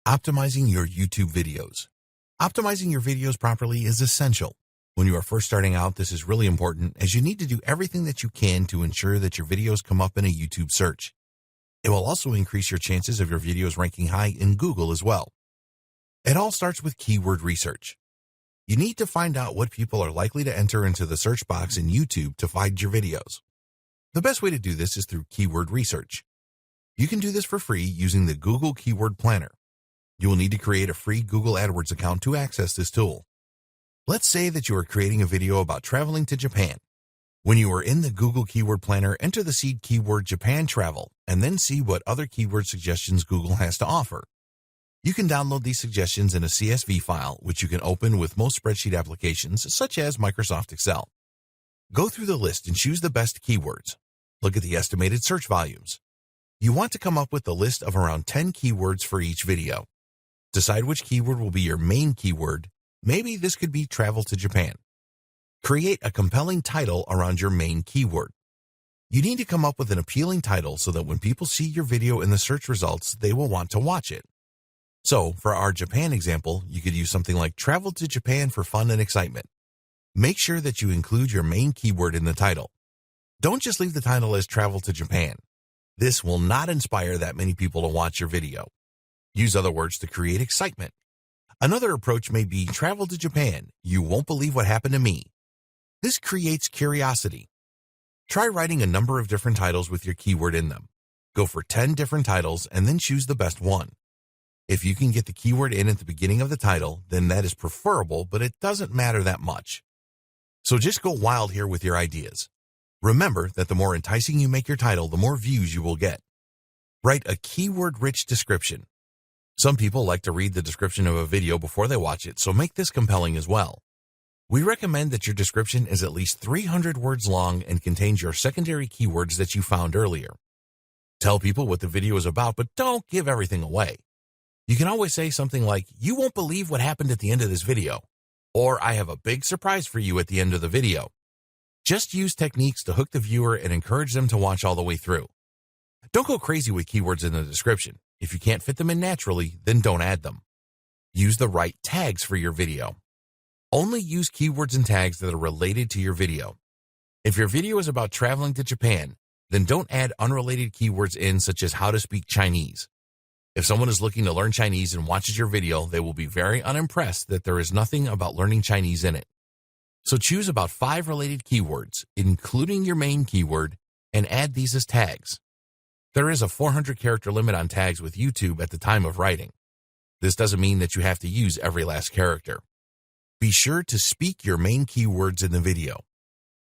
Optimizing your YouTube videos. Optimizing your videos properly is essential. When you are first starting out, this is really important as you need to do everything that you can to ensure that your videos come up in a YouTube search. It will also increase your chances of your videos ranking high in Google as well. It all starts with keyword research. You need to find out what people are likely to enter into the search box in YouTube to find your videos. The best way to do this is through keyword research. You can do this for free using the Google Keyword Planner. You will need to create a free Google AdWords account to access this tool. Let's say that you are creating a video about traveling to Japan. When you are in the Google Keyword Planner, enter the seed keyword Japan travel and then see what other keyword suggestions Google has to offer. You can download these suggestions in a CSV file, which you can open with most spreadsheet applications such as Microsoft Excel. Go through the list and choose the best keywords. Look at the estimated search volumes. You want to come up with a list of around 10 keywords for each video. Decide which keyword will be your main keyword. Maybe this could be travel to Japan. Create a compelling title around your main keyword. You need to come up with an appealing title so that when people see your video in the search results, they will want to watch it. So, for our Japan example, you could use something like travel to Japan for fun and excitement. Make sure that you include your main keyword in the title. Don't just leave the title as travel to Japan. This will not inspire that many people to watch your video. Use other words to create excitement. Another approach may be travel to Japan. You won't believe what happened to me. This creates curiosity. Try writing a number of different titles with your keyword in them. Go for 10 different titles and then choose the best one. If you can get the keyword in at the beginning of the title, then that is preferable, but it doesn't matter that much. So just go wild here with your ideas. Remember that the more enticing you make your title, the more views you will get. Write a keyword-rich description. Some people like to read the description of a video before they watch it, so make this compelling as well. We recommend that your description is at least 300 words long and contains your secondary keywords that you found earlier. Tell people what the video is about, but don't give everything away. You can always say something like, "You won't believe what happened at the end of this video," or "I have a big surprise for you at the end of the video." Just use techniques to hook the viewer and encourage them to watch all the way through. Don't go crazy with keywords in the description. If you can't fit them in naturally, then don't add them. Use the right tags for your video. Only use keywords and tags that are related to your video. If your video is about traveling to Japan, then don't add unrelated keywords in such as how to speak Chinese. If someone is looking to learn Chinese and watches your video, they will be very unimpressed that there is nothing about learning Chinese in it. So choose about 5 related keywords, including your main keyword, and add these as tags. There is a 400-character limit on tags with YouTube at the time of writing. This doesn't mean that you have to use every last character. Be sure to speak your main keywords in the video.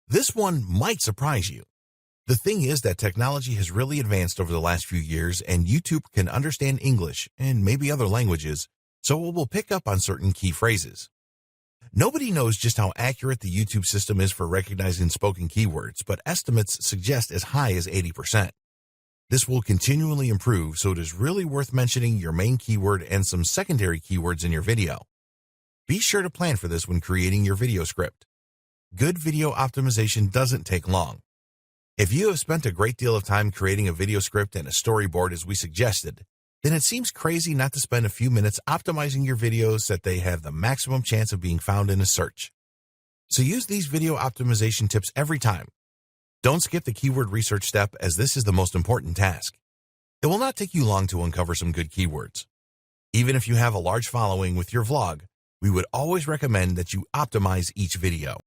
This one might surprise you. The thing is that technology has really advanced over the last few years, and YouTube can understand English and maybe other languages, so it will pick up on certain key phrases. Nobody knows just how accurate the YouTube system is for recognizing spoken keywords, but estimates suggest as high as 80%. This will continually improve, so it is really worth mentioning your main keyword and some secondary keywords in your video. Be sure to plan for this when creating your video script. Good video optimization doesn't take long. If you have spent a great deal of time creating a video script and a storyboard as we suggested, then it seems crazy not to spend a few minutes optimizing your videos so that they have the maximum chance of being found in a search. So use these video optimization tips every time. Don't skip the keyword research step, as this is the most important task. It will not take you long to uncover some good keywords. Even if you have a large following with your vlog, we would always recommend that you optimize each video.